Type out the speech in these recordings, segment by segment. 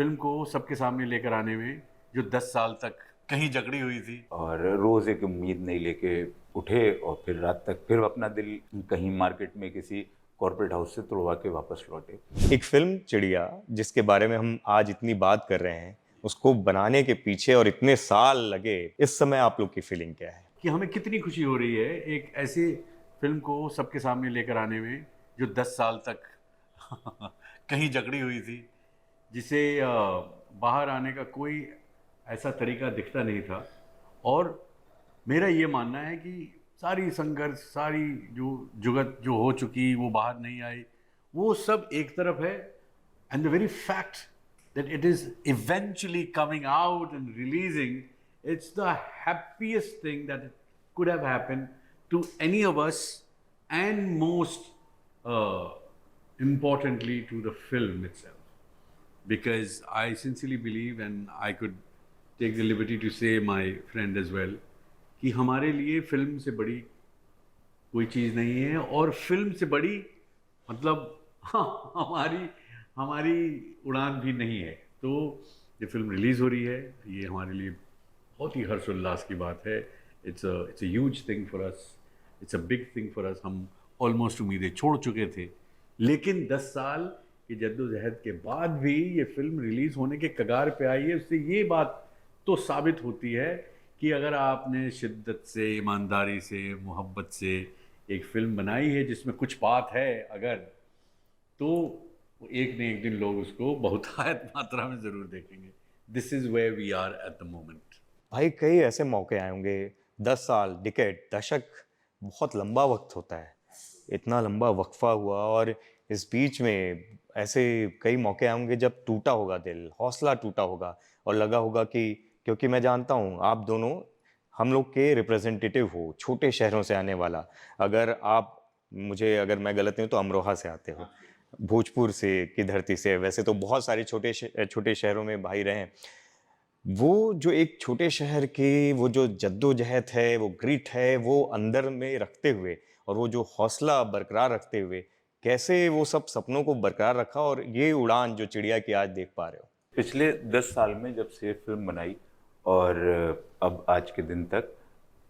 Film को सबके सामने लेकर आने में जो 10 साल तक कहीं जकड़ी हुई थी। और रोज एक उम्मीद नहीं लेके उठे और फिर रात तक फिर अपना दिल कहीं मार्केट में किसी कॉर्पोरेट हाउस से तुड़वा के वापस लौटे। एक फिल्म चिड़िया जिसके बारे में हम आज इतनी बात कर रहे हैं, उसको बनाने के पीछे और इतने साल लगे, इस समय आप लोग की फीलिंग क्या है? कि हमें कितनी खुशी हो रही है एक ऐसी फिल्म को सबके सामने लेकर आने में जो 10 साल तक कहीं जकड़ी हुई थी, जिसे बाहर आने का कोई ऐसा तरीका दिखता नहीं था। और मेरा ये मानना है कि सारी संघर्ष, सारी जो जुगत जो हो चुकी वो बाहर नहीं आई, वो सब एक तरफ है। And the very fact that it is eventually coming out and releasing, it's the happiest thing that could have happened to any of us, and most importantly to the film itself. Because I sincerely believe, and I could take the liberty to say my friend as well, कि हमारे लिए film से बड़ी कोई चीज़ नहीं है। और film से बड़ी मतलब हमारी हमारी उड़ान भी नहीं है। तो ये फिल्म रिलीज़ हो रही है, ये हमारे लिए बहुत ही हर्षोल्लास की बात है। It's a huge thing for us, it's a big thing for us. हम ऑलमोस्ट उम्मीदें छोड़ चुके थे, लेकिन 10 साल की जद्दोजहद के बाद भी ये फिल्म रिलीज़ होने के कगार पे आई है। उससे ये बात तो साबित होती है कि अगर आपने शिद्दत से, ईमानदारी से, मोहब्बत से एक फिल्म बनाई है जिसमें कुछ बात है अगर, तो एक न एक दिन लोग उसको बहुतायत मात्रा में ज़रूर देखेंगे। This is where we are at the moment. भाई कई ऐसे मौके आए होंगे, 10 साल, डिकेड, दशक, बहुत लंबा वक्त होता है। इतना लंबा वक्फा हुआ और इस बीच में ऐसे कई मौके आए होंगे जब टूटा होगा दिल, हौसला टूटा होगा और लगा होगा कि, क्योंकि मैं जानता हूँ आप दोनों हम लोग के रिप्रेजेंटेटिव हो, छोटे शहरों से आने वाला। अगर मैं गलत नहीं हूँ तो अमरोहा से आते हो, भोजपुर से की धरती से। वैसे तो बहुत सारे छोटे शहरों में भाई रहे हैं। वो जो एक छोटे शहर की वो जो जद्दोजहद है, वो ग्रिट है, वो अंदर में रखते हुए और वो जो हौसला बरकरार रखते हुए कैसे वो सब सपनों को बरकरार रखा और ये उड़ान जो चिड़िया की आज देख पा रहे हो। पिछले 10 साल में जब से फिल्म बनाई और अब आज के दिन तक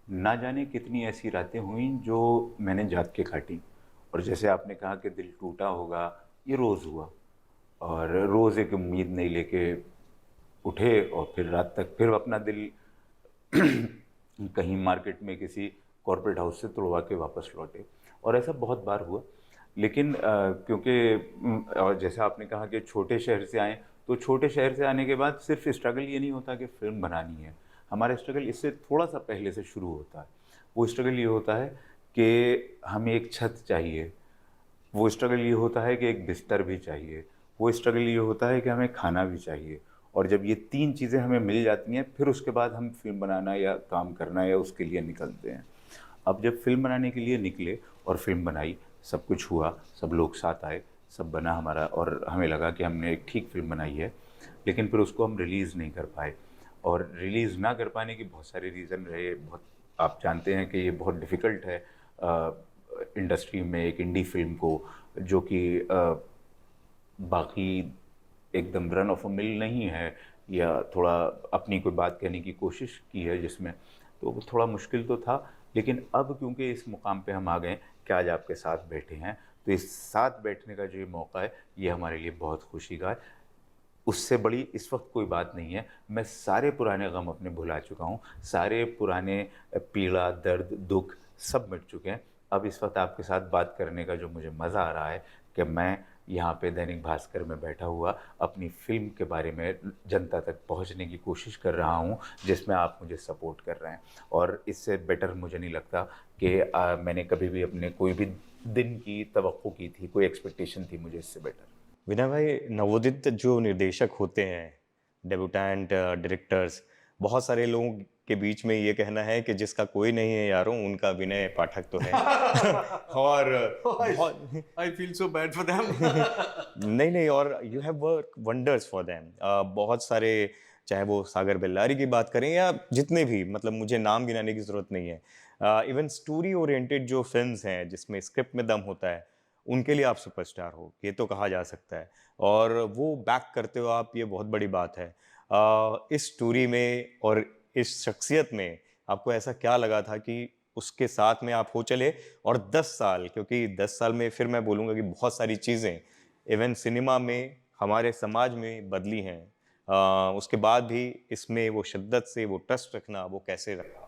ना जाने कितनी ऐसी रातें हुई जो मैंने जाग के काटी। और जैसे आपने कहा कि दिल टूटा होगा, ये रोज़ हुआ। और रोज़ एक उम्मीद नहीं लेके उठे और फिर रात तक फिर अपना दिल कहीं मार्केट में किसी कॉर्पोरेट हाउस से तुड़वा के वापस लौटे। और ऐसा बहुत बार हुआ। लेकिन क्योंकि और जैसा आपने कहा कि छोटे शहर से आए, तो छोटे शहर से आने के बाद सिर्फ स्ट्रगल ये नहीं होता कि फ़िल्म बनानी है। हमारा स्ट्रगल इससे थोड़ा सा पहले से शुरू होता है। वो स्ट्रगल ये होता है कि हमें एक छत चाहिए, वो स्ट्रगल ये होता है कि एक बिस्तर भी चाहिए, वो स्ट्रगल ये होता है कि हमें खाना भी चाहिए। और जब ये 3 चीज़ें हमें मिल जाती हैं, फिर उसके बाद हम फिल्म बनाना या काम करना या उसके लिए निकलते हैं। अब जब फिल्म बनाने के लिए निकले और फिल्म बनाई, सब कुछ हुआ, सब लोग साथ आए, सब बना हमारा और हमें लगा कि हमने एक ठीक फिल्म बनाई है। लेकिन फिर उसको हम रिलीज़ नहीं कर पाए। और रिलीज़ ना कर पाने के बहुत सारे रीज़न रहे। बहुत, आप जानते हैं कि ये बहुत डिफ़िकल्ट है इंडस्ट्री में एक इंडी फिल्म को, जो कि बाकी एकदम रन ऑफ अ मिल नहीं है, या थोड़ा अपनी कोई बात कहने की कोशिश की है जिसमें, तो वो थोड़ा मुश्किल तो था। लेकिन अब क्योंकि इस मुकाम पे हम आ गए कि आज आपके साथ बैठे हैं, तो इस साथ बैठने का जो ये मौका है, ये हमारे लिए बहुत खुशी का है। उससे बड़ी इस वक्त कोई बात नहीं है। मैं सारे पुराने गम अपने भुला चुका हूँ, सारे पुराने पीड़ा, दर्द, दुख सब मिट चुके हैं। अब इस वक्त आपके साथ बात करने का जो मुझे मज़ा आ रहा है कि मैं यहाँ पे दैनिक भास्कर में बैठा हुआ अपनी फ़िल्म के बारे में जनता तक पहुँचने की कोशिश कर रहा हूँ, जिसमें आप मुझे सपोर्ट कर रहे हैं। और इससे बेटर मुझे नहीं लगता कि मैंने कभी भी अपने कोई भी दिन की तवक्को की थी, कोई एक्सपेक्टेशन थी मुझे इससे बेटर। विनय भाई, नवोदित जो निर्देशक होते हैं, डेब्यूटेंट डायरेक्टर्स, बहुत सारे लोगों के बीच में ये कहना है कि जिसका कोई नहीं है यारों, उनका विनय पाठक तो है। और बहुत I feel so bad for them. नहीं, और you have work wonders for them. बहुत सारे, चाहे वो सागर बेल्लारी की बात करें या जितने भी, मतलब मुझे नाम गिनाने की ज़रूरत नहीं है। इवन स्टोरी ओरिएंटेड जो फिल्म्स हैं जिसमें स्क्रिप्ट में दम होता है, उनके लिए आप सुपरस्टार हो, ये तो कहा जा सकता है। और वो बैक करते हो आप, ये बहुत बड़ी बात है। इस स्टोरी में और इस शख्सियत में आपको ऐसा क्या लगा था कि उसके साथ में आप हो चले, और 10 साल, क्योंकि 10 साल में फिर मैं बोलूँगा कि बहुत सारी चीज़ें इवन सिनेमा में, हमारे समाज में बदली हैं। उसके बाद भी इसमें वो शिद्दत से वो ट्रस्ट रखना, वो कैसे रखा?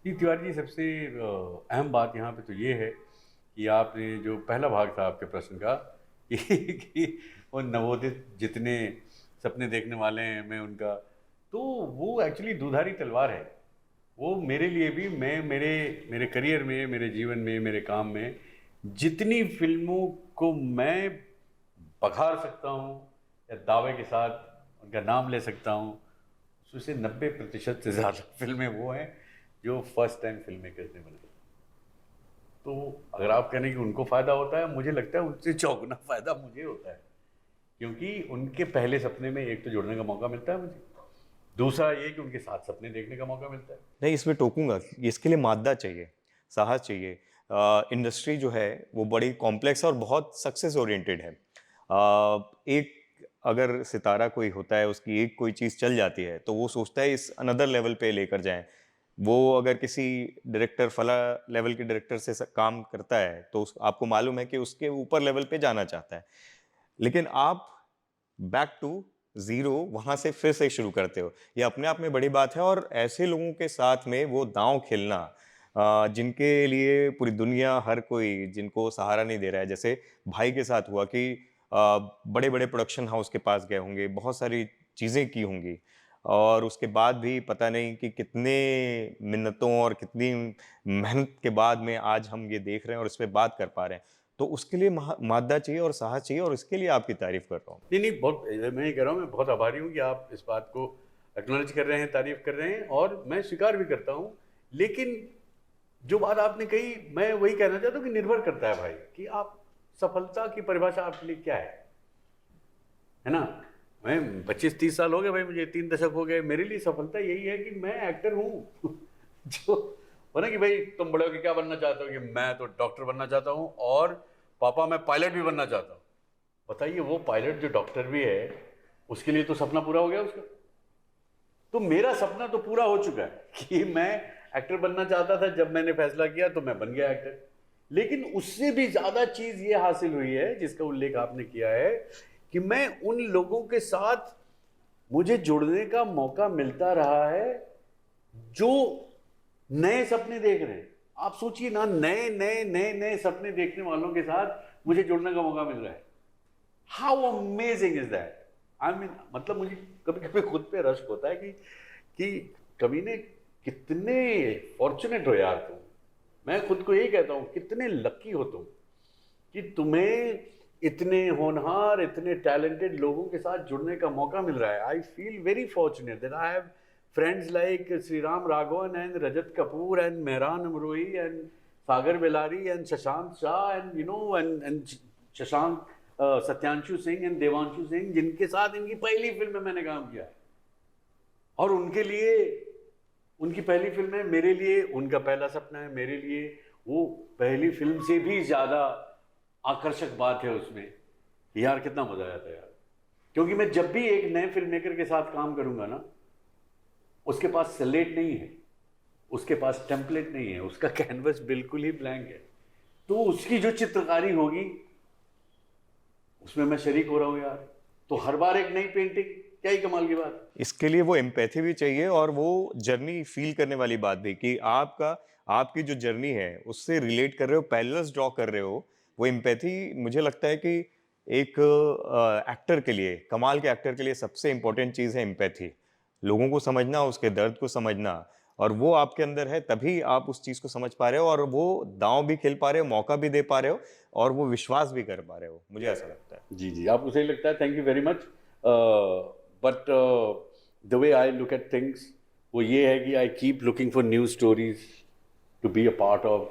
जी तिवारी जी, सबसे अहम बात यहाँ पे तो ये है कि आपने जो पहला भाग था आपके प्रश्न का कि वो नवोदित जितने सपने देखने वाले हैं मैं उनका, तो वो एक्चुअली दुधारी तलवार है। वो मेरे लिए भी, मैं मेरे मेरे करियर में, मेरे जीवन में, मेरे काम में जितनी फिल्मों को मैं बघार सकता हूँ या दावे के साथ उनका नाम ले सकता हूँ, उसमें से 90% से ज़्यादा फिल्में वो हैं जो फर्स्ट टाइम फिल्म मेकर्स ने बनाई। तो अगर आप कहें कि उनको फ़ायदा होता है, मुझे लगता है उनसे चौगुना फ़ायदा मुझे होता है, क्योंकि उनके पहले सपने में एक तो जुड़ने का मौका मिलता है मुझे, दूसरा ये कि उनके साथ सपने देखने का मौका मिलता है। नहीं, इसमें टोकूंगा, इसके लिए मादा चाहिए, साहस चाहिए। इंडस्ट्री जो है वो बड़ी कॉम्प्लेक्स और बहुत सक्सेस ओरिएंटेड है। एक अगर सितारा कोई होता है, उसकी एक कोई चीज़ चल जाती है तो वो सोचता है इस अनदर लेवल पे लेकर जाएं। वो अगर किसी डायरेक्टर, फला लेवल के डायरेक्टर से काम करता है तो आपको मालूम है कि उसके ऊपर लेवल पे जाना चाहता है, लेकिन आप बैक टू ज़ीरो वहाँ से फिर से शुरू करते हो। ये अपने आप में बड़ी बात है, और ऐसे लोगों के साथ में वो दाँव खेलना, जिनके लिए पूरी दुनिया, हर कोई जिनको सहारा नहीं दे रहा है। जैसे भाई के साथ हुआ कि बड़े-बड़े प्रोडक्शन हाउस के पास गए होंगे, बहुत सारी चीज़ें की होंगी, और उसके बाद भी पता नहीं कि कितने मिन्नतों और कितनी मेहनत के बाद में आज हम ये देख रहे हैं और इस पे बात कर पा रहे हैं। तो उसके लिए मादा चाहिए और साहस चाहिए, और इसके लिए आपकी तारीफ़ कर रहा हूँ। नहीं नहीं, बहुत, मैं ये कह रहा हूँ, मैं बहुत आभारी हूँ कि आप इस बात को एक्नॉलेज कर रहे हैं, तारीफ कर रहे हैं, और मैं स्वीकार भी करता हूँ। लेकिन जो बात आपने कही, मैं वही कहना चाहता हूँ कि निर्भर करता है भाई कि आप, सफलता की परिभाषा आपके लिए क्या है ना। मैं 25-30 साल हो गए भाई, मुझे 3 दशक हो गए, मेरे लिए सफलता यही है कि मैं एक्टर हूँ जो बोला कि भाई तुम बड़े हो के क्या बनना चाहते हो, कि मैं तो डॉक्टर बनना चाहता हूँ, और पापा मैं पायलट भी बनना चाहता हूँ। बताइए, वो पायलट जो डॉक्टर भी है, उसके लिए तो सपना पूरा हो गया उसका। तो मेरा सपना तो पूरा हो चुका है कि मैं एक्टर बनना चाहता था, जब मैंने फैसला किया तो मैं बन गया एक्टर। लेकिन उससे भी ज्यादा चीज ये हासिल हुई है, जिसका उल्लेख आपने किया है, कि मैं उन लोगों के साथ मुझे जुड़ने का मौका मिलता रहा है जो नए सपने देख रहे हैं। आप सोचिए ना, नए नए नए नए सपने देखने वालों के साथ मुझे जुड़ने का मौका मिल रहा है। How amazing is that. I mean, मतलब मुझे कभी कभी खुद पे रश्क होता है कि कभी ने कितने फॉर्चुनेट हो यार तुम। मैं खुद को यही कहता हूँ, कितने लकी हो तुम कि तुम्हें इतने होनहार, इतने टैलेंटेड लोगों के साथ जुड़ने का मौका मिल रहा है। I feel very fortunate that I have friends like Sriram Raghavan and Rajat Kapoor and Mehran Amrohi and Sagar Belari and Shashank Shah and and Shashank Satyanshu Singh and Devanshu Singh, जिनके साथ इनकी पहली film में मैंने काम किया है। और उनके लिए उनकी पहली फिल्म है, मेरे लिए उनका पहला सपना है, मेरे लिए वो पहली फिल्म से भी ज़्यादा आकर्षक बात है उसमें। यार कितना मज़ा आया था यार, क्योंकि मैं जब भी एक नए फिल्म मेकर के साथ काम करूँगा ना, उसके पास स्लेट नहीं है, उसके पास टेम्पलेट नहीं है, उसका कैनवस बिल्कुल ही ब्लैंक है। तो उसकी जो चित्रकारी होगी उसमें मैं शरीक हो रहा हूँ यार। तो हर बार एक नई पेंटिंग, क्या ही कमाल की बात। इसके लिए वो एम्पैथी भी चाहिए और वो जर्नी फील करने वाली बात भी, कि आपकी जो जर्नी है उससे रिलेट कर रहे हो, पैरेलल्स ड्रॉ कर रहे हो। वो एम्पैथी, मुझे लगता है कि एक एक्टर के लिए, कमाल के एक्टर के लिए सबसे इंपॉर्टेंट चीज़ है एम्पैथी। लोगों को समझना, उसके दर्द को समझना, और वो आपके अंदर है, तभी आप उस चीज़ को समझ पा रहे हो, और वो दांव भी खेल पा रहे हो, मौका भी दे पा रहे हो, और वो विश्वास भी कर पा रहे हो। मुझे ऐसा लगता है। जी जी, आपको सही लगता है, thank you very much. But the way I look at things वो ये है कि I keep looking for new stories to be a part of,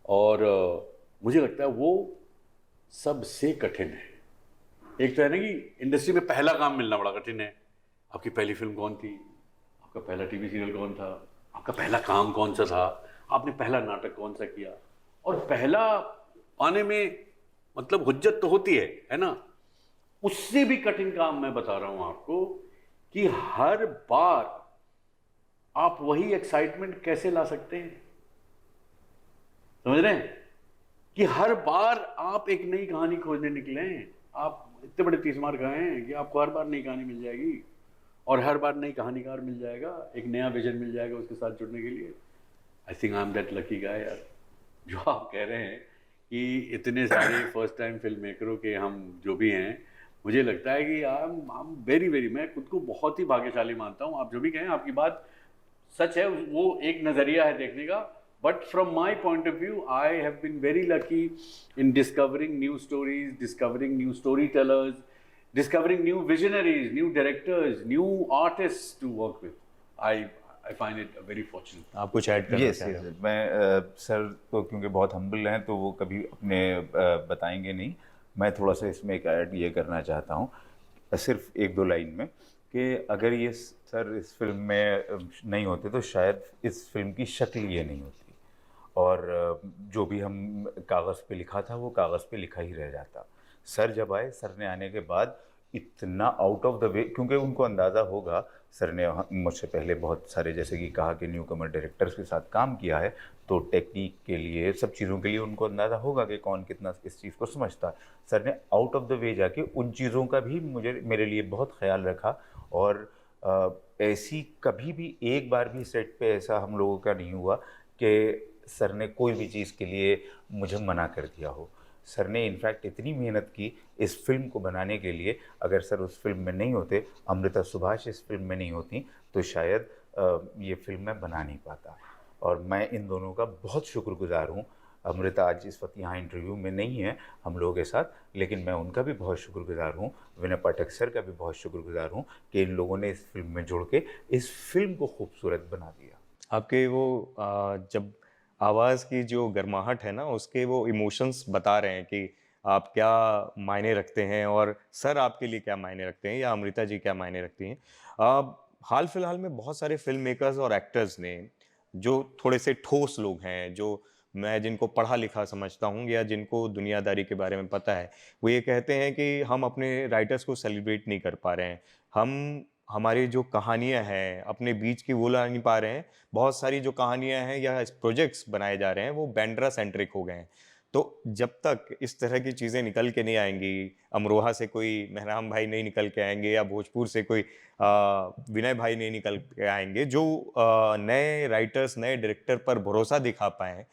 और मुझे लगता है वो सबसे कठिन है। एक तो है ना कि इंडस्ट्री में पहला काम मिलना बड़ा कठिन है। आपकी पहली फिल्म कौन थी, आपका पहला टीवी सीरियल कौन था, आपका पहला काम कौन सा था, आपने पहला नाटक कौन सा किया, और पहला पाने में मतलब हुज्जत तो होती है ना, उससे भी कठिन काम मैं बता रहा हूं आपको कि हर बार आप वही एक्साइटमेंट कैसे ला सकते हैं, समझ रहे हैं? कि हर बार आप एक नई कहानी खोजने निकले हैं। आप इतने बड़े तीसमार खाए हैं कि आपको हर बार नई कहानी मिल जाएगी और हर बार नई कहानीकार मिल जाएगा, एक नया विजन मिल जाएगा उसके साथ जुड़ने के लिए। I think I am that lucky guy यार। जो आप कह रहे हैं कि इतने सारे फर्स्ट टाइम फिल्म मेकरों के हम जो भी हैं, मुझे लगता है कि आई एम वेरी वेरी, मैं खुद को बहुत ही भाग्यशाली मानता हूँ। आप जो भी कहें, आपकी बात सच है, वो एक नज़रिया है देखने का। But from my point of view, I have been very lucky in discovering new stories, discovering new storytellers, discovering new visionaries, new directors, new artists to work with. I find it very fortunate. आप कुछ add करना yes चाह रहे हो? मैं sir तो क्योंकि बहुत हम्बल हैं तो वो कभी अपने बताएंगे नहीं। मैं थोड़ा सा इसमें एक ऐड ये करना चाहता हूँ, सिर्फ एक दो लाइन में, कि अगर ये सर इस फिल्म में नहीं होते तो शायद इस फिल्म की शक्ल ये नहीं होती, और जो भी हम कागज़ पे लिखा था वो कागज़ पे लिखा ही रह जाता। सर जब आए, सर ने आने के बाद इतना आउट ऑफ द वे, क्योंकि उनको अंदाज़ा होगा, सर ने मुझसे पहले बहुत सारे जैसे कि कहा कि न्यू कमर डायरेक्टर्स के साथ काम किया है, तो टेक्निक के लिए, सब चीज़ों के लिए उनको अंदाज़ा होगा कि कौन कितना इस चीज़ को समझता है। सर ने आउट ऑफ द वे जाके उन चीज़ों का भी मेरे लिए बहुत ख्याल रखा, और ऐसी कभी भी एक बार भी सेट पे ऐसा हम लोगों का नहीं हुआ कि सर ने कोई भी चीज़ के लिए मुझे मना कर दिया हो। सर ने इनफैक्ट इतनी मेहनत की इस फिल्म को बनाने के लिए, अगर सर उस फिल्म में नहीं होते, अमृता सुभाष इस फिल्म में नहीं होती, तो शायद ये फिल्म मैं बना नहीं पाता। और मैं इन दोनों का बहुत शुक्रगुजार हूँ। अमृता आज इस वक्त यहाँ इंटरव्यू में नहीं है हम लोगों के साथ, लेकिन मैं उनका भी बहुत शुक्रगुजार हूँ, विनय पाठक सर का भी बहुत शुक्रगुजार हूँ कि इन लोगों ने इस फिल्म में जुड़ के इस फिल्म को खूबसूरत बना दिया। आपके वो जब आवाज़ की जो गर्माहट है ना, उसके वो इमोशंस बता रहे हैं कि आप क्या मायने रखते हैं और सर आपके लिए क्या मायने रखते हैं या अमृता जी क्या मायने रखती हैं। हाल फिलहाल में बहुत सारे फिल्म मेकर्स और एक्टर्स ने, जो थोड़े से ठोस लोग हैं, जो मैं जिनको पढ़ा लिखा समझता हूँ या जिनको दुनियादारी के बारे में पता है, वो ये कहते हैं कि हम अपने राइटर्स को सेलिब्रेट नहीं कर पा रहे हैं। हम हमारी जो कहानियाँ हैं अपने बीच की वो ला नहीं पा रहे हैं। बहुत सारी जो कहानियाँ हैं या प्रोजेक्ट्स बनाए जा रहे हैं वो बैंड्रा सेंट्रिक हो गए हैं। तो जब तक इस तरह की चीज़ें निकल के नहीं आएँगी, अमरोहा से कोई मेहराम भाई नहीं निकल के आएँगे या भोजपुर से कोई विनय भाई नहीं निकल के आएँगे जो नए राइटर्स, नए डायरेक्टर पर भरोसा दिखा पाएँ,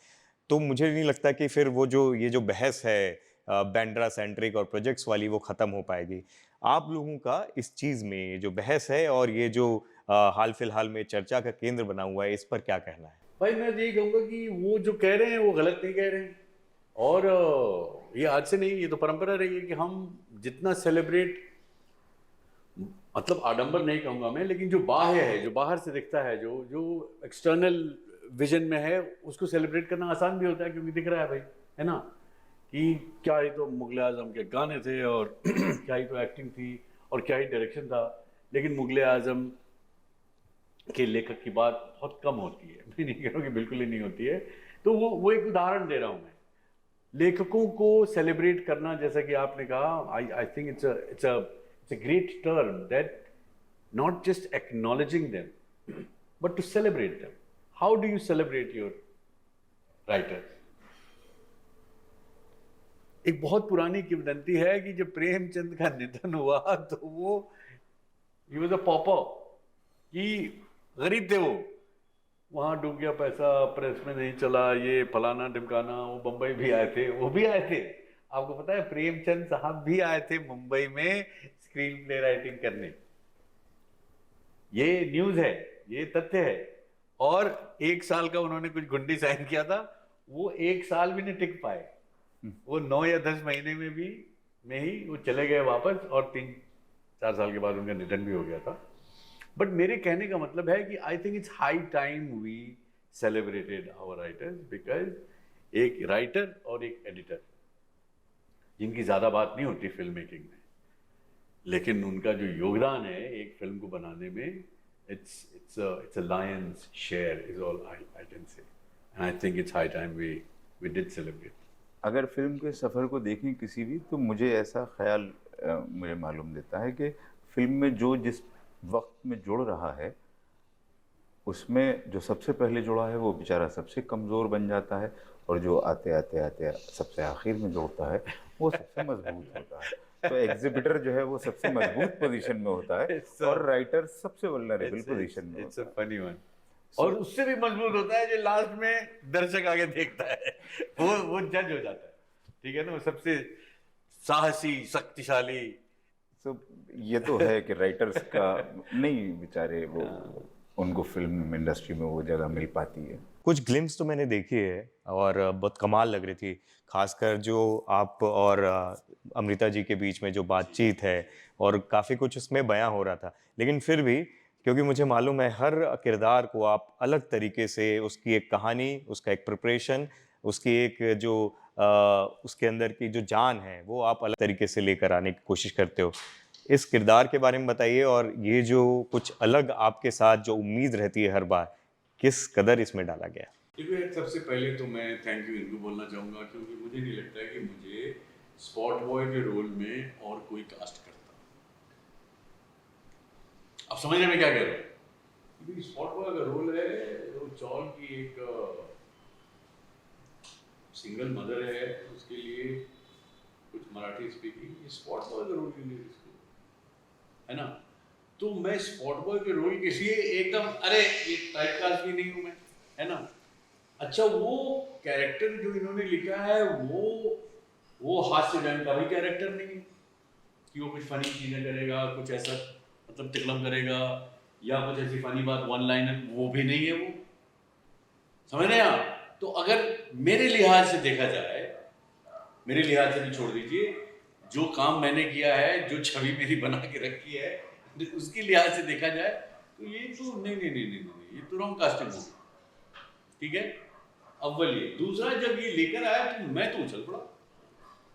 तो मुझे नहीं लगता कि फिर वो जो ये जो बहस है बैंड्रा सेंट्रिक और प्रोजेक्ट्स वाली वो ख़त्म हो पाएगी। आप लोगों का इस चीज़ में जो बहस है और ये जो हाल फिलहाल में चर्चा का केंद्र बना हुआ है, इस पर क्या कहना है? भाई मैं यही कहूँगा कि वो जो कह रहे हैं वो गलत नहीं कह रहे हैं। और ये आज से नहीं, ये तो परंपरा रही है कि हम जितना सेलिब्रेट, मतलब आडंबर नहीं कहूँगा मैं, लेकिन जो बाह्य है, जो बाहर से दिखता है, जो जो एक्सटर्नल विजन में है, उसको सेलिब्रेट करना आसान भी होता है क्योंकि दिख रहा है भाई, है ना, कि क्या ही तो मुगल आजम के गाने थे और क्या ही तो एक्टिंग थी और क्या ही डायरेक्शन था। लेकिन मुगल आजम के लेखक की बात बहुत कम होती है, मैं नहीं कह रहा हूँ कि बिल्कुल ही नहीं होती है। तो वो एक उदाहरण दे रहा हूँ मैं। लेखकों को सेलिब्रेट करना, जैसा कि आपने कहा, आई think it's a great term that not just acknowledging them, but to celebrate them. How do you celebrate your writers? एक बहुत पुरानी किंवदंती है कि जब प्रेमचंद का निधन हुआ तो वो he was a pauper, कि गरीब थे, वो वहां डूब गया पैसा, प्रेस में नहीं चला, ये फलाना ढिमकाना। वो बंबई भी आए थे, वो भी आए थे, आपको पता है प्रेमचंद साहब भी आए थे मुंबई में स्क्रीन प्ले राइटिंग करने। ये न्यूज़ है, ये तथ्य है। और 1 साल का उन्होंने कुछ गुंडी साइन किया था, वो 1 साल भी नहीं टिक पाए, वो 9 या 10 महीने में ही वो चले गए वापस, और 3-4 साल के बाद उनका निधन भी हो गया था। बट मेरे कहने का मतलब है कि I think it's high time we celebrated our writers, because एक राइटर और एक एडिटर जिनकी ज़्यादा बात नहीं होती फिल्म मेकिंग में, लेकिन उनका जो योगदान है एक फिल्म को बनाने में, it's a lion's share is all I can say, and I think it's high time we did celebrate. अगर फिल्म के सफ़र को देखें किसी भी, तो मुझे ऐसा ख्याल मुझे मालूम देता है कि फिल्म में जो जिस वक्त में जुड़ रहा है उसमें जो सबसे पहले जुड़ा है वो बेचारा सबसे कमज़ोर बन जाता है, और जो आते आते आते सबसे आखिर में जुड़ता है वो सबसे मजबूत होता है। तो एग्जिबिटर जो है वो सबसे मजबूत पोजीशन में होता है और राइटर सबसे वल्नरेबल पोजीशन में इट्स होता अ है। Funny one. और उससे भी मजबूत होता है जो लास्ट में दर्शक आगे देखता है, वो जज हो जाता है, ठीक है ना, वो सबसे साहसी शक्तिशाली। तो ये तो है कि राइटर्स का नहीं, बेचारे वो उनको फिल्म इंडस्ट्री में वो जगह मिल पाती है। कुछ ग्लिम्स तो मैंने देखी है और बहुत कमाल लग रही थी, खासकर जो आप और अमृता जी के बीच में जो बातचीत है, और काफ़ी कुछ उसमें बयां हो रहा था। लेकिन फिर भी, क्योंकि मुझे मालूम है हर किरदार को आप अलग तरीके से, उसकी एक कहानी, उसका एक प्रिपरेशन, उसकी एक जो उसके अंदर की जो जान है वो आप अलग तरीके से लेकर आने की कोशिश करते हो। इस किरदार के बारे में बताइए, और ये जो कुछ अलग आपके साथ जो उम्मीद रहती है हर बार, किस कदर इसमें डाला गया? देखो यार, सबसे पहले तो मैं थैंक यू इनको बोलना चाहूँगा, क्योंकि मुझे नहीं लगता है कि मुझे स्पॉट बॉय के रोल में और कोई कास्ट करता। अब समझ रहे मैं क्या कह रहा हूँ? क्योंकि स्पॉट बॉय का रोल है, वो चौल की एक सिंगल मदर है, उसके लिए कुछ मराठी स्पीकिंग, स्पॉट बॉय का रोल के लिए इसको, है ना? तो मैं स्पॉट बॉय के रोल के लिए एकदम, अरे ये टाइपकास्ट भी नहीं हूँ मैं, है ना? अच्छा, वो कैरेक्टर जो इन्होंने लिखा है वो हास्य व्यंग का भी कैरेक्टर नहीं है कि वो कुछ फनी चीजें करेगा, कुछ ऐसा मतलब तिकलम करेगा, या कुछ ऐसी फनी बात वन लाइनर, वो भी नहीं है वो। समझ रहे हैं आप? तो अगर मेरे लिहाज से देखा जाए, मेरे लिहाज से भी छोड़ दीजिए, जो काम मैंने किया है, जो छवि मेरी बना के रखी है, उसके लिहाज से देखा जाए तो ये तो नहीं, ये तो रॉन्ग कास्टिंग होगी, ठीक है? अव्वल ये। दूसरा, जब ये लेकर आया तो मैं तो उछल पड़ा,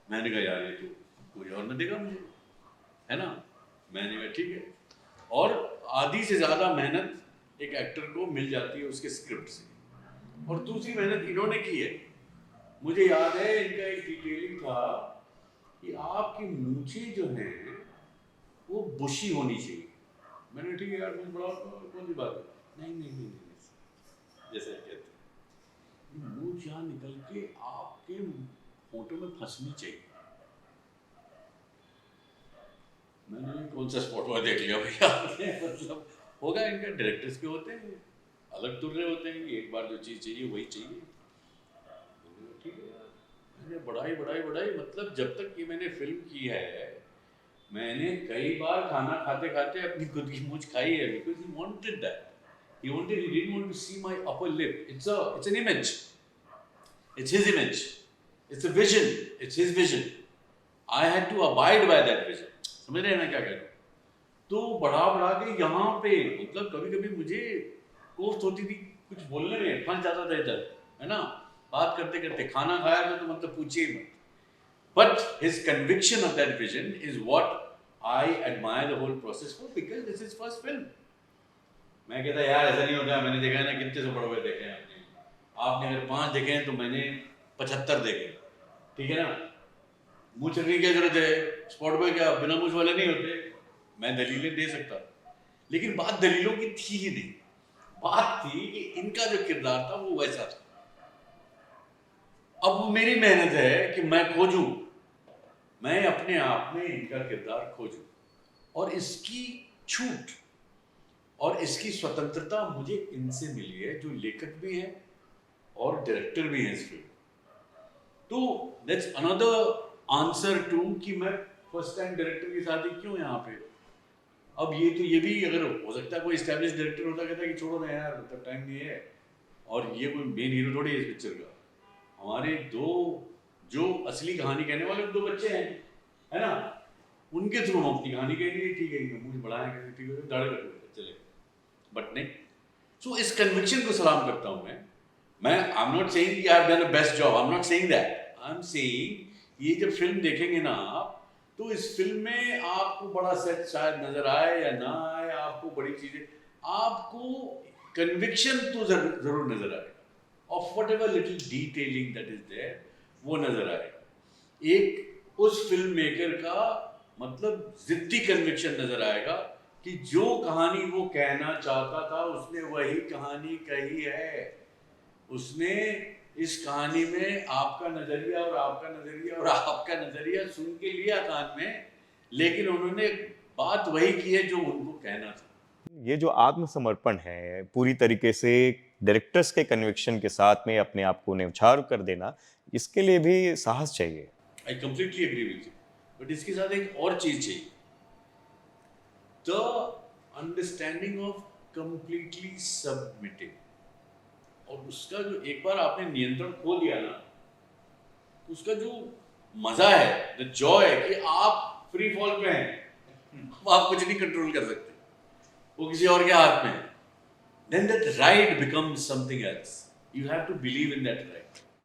मैंने कहा यार ये तो कोई और न देगा मुझे, है ना? मैंने कहा ठीक है। और आधी से ज़्यादा मेहनत एक एक्टर को मिल जाती है उसके स्क्रिप्ट से, और दूसरी मेहनत इन्होंने की है। मुझे याद है इनका एक डिटेलिंग था कि आपकी मूछें जो हैं वो बुशी होनी चाहिए। मैंने ठीक है यार, मुझे बड़ा कौन सी बात है, नहीं, जैसे कहते हैं मूछ यहाँ निकल के आपके फोटो में फंसनी चाहिए। मैंने कौन सा स्पॉट हुआ देख लिया भैया आपने, मतलब होगा इनका, डायरेक्टर्स के होते हैं अलग तुर्रे होते हैं कि एक बार जो चीज़ चाहिए वही चाहिए। ठीक है यार, मैंने बढ़ाई, मतलब जब तक ये मैंने फिल्म की है, मैंने कई बार खाना खाते खाते अपनी खुद की मूंछ खाई है, because he wanted that, he didn't want to see my upper lip. It's an image, it's his image, it's a vision, it's his vision. I had to abide by that vision. समझ रहे हैं मैं क्या कह रहा हूँ? तो बढ़ा के यहाँ पे मतलब कभी कभी मुझे कोफ्त होती थी कुछ बोलने में, फंस जाता था इधर, है ना? बात करते करते खाना खाया तो मतलब पूछिए ही मत। But his conviction of that vision is what I admire the whole process for, because this is first film. मैं कहता यार ऐसा नहीं होगा, मैंने देखा है ना, कितने से बड़े हुए देखे हैं आपने अगर 5 देखे हैं तो मैंने 75 देखे, ठीक है ना? मूंछ रखने की क्या जरूरत है? स्पॉट बॉय क्या बिना मूंछ वाले नहीं होते? मैं दलीलें दे सकता, लेकिन बात दलीलों की थी ही नहीं। बात थी कि इनका जो किरदार था वो वैसा था। अब वो मेरी मेहनत है कि मैं खोजूं, मैं अपने आप में इनका किरदार खोजूं, और इसकी छूट और इसकी स्वतंत्रता मुझे इनसे मिली है, जो लेखक भी हैं और डायरेक्टर भी हैं इस फिल्म। तो दैट्स अनदर आंसर टू कि मैं फर्स्ट टाइम डायरेक्टर के साथ ही क्यों यहाँ पे। अब ये भी अगर हो सकता है कोई एस्टैब्लिश डायरेक्टर होता, कहता कि छोड़ो ना यार, मतलब टाइम नहीं है, और ये कोई मेन हीरो थोड़ी है इस पिक्चर का। हमारे दो जो असली कहानी कहने वाले 2 बच्चे हैं, है ना? उनके थ्रू हम अपनी कहानी कह रही, ठीक है, मुझे बढ़ाया ठीक है, दाढ़ी रख चले, बट नहीं। सो इस कन्विक्शन को सलाम करता हूं मैं आई एम नॉट सेइंग कि I have done a best job, I am not saying that, I am saying ये जब फिल्म देखेंगे ना आप, तो इस फिल्म में आपको बड़ा सेट शायद नजर आए या ना आए, आपको बड़ी चीजें, आपको कन्विक्शन तो जरूर नजर आएगा, of whatever little detailing that is there, वो नजर आएगा। एक उस फिल्म मेकर का मतलब जिद्दी कन्विक्शन नजर आएगा कि जो कहानी वो कहना चाहता था उसने वही कहानी कही है। उसने इस कहानी में आपका नजरिया और आपका नजरिया और आपका नजरिया सुन के लिया कान में, लेकिन उन्होंने बात वही की है जो उनको कहना था। ये जो आत्मसमर्पण है पूरी तरीके से डायरेक्टर्स के कन्विक्शन के साथ में अपने आप को न्यौछावर कर देना, इसके लिए भी साहस चाहिए। I completely agree with you, but इसके साथ एक और चीज चाहिए, the understanding of completely submitting. और उसका जो एक बार आपने नियंत्रण खो लिया ना, तो उसका जो मजा है, द जॉय है कि आप फ्री फॉल पे हैं, आप कुछ नहीं कंट्रोल कर सकते, वो किसी और के हाथ में है। Then that ride becomes something else. You have to believe in that ride.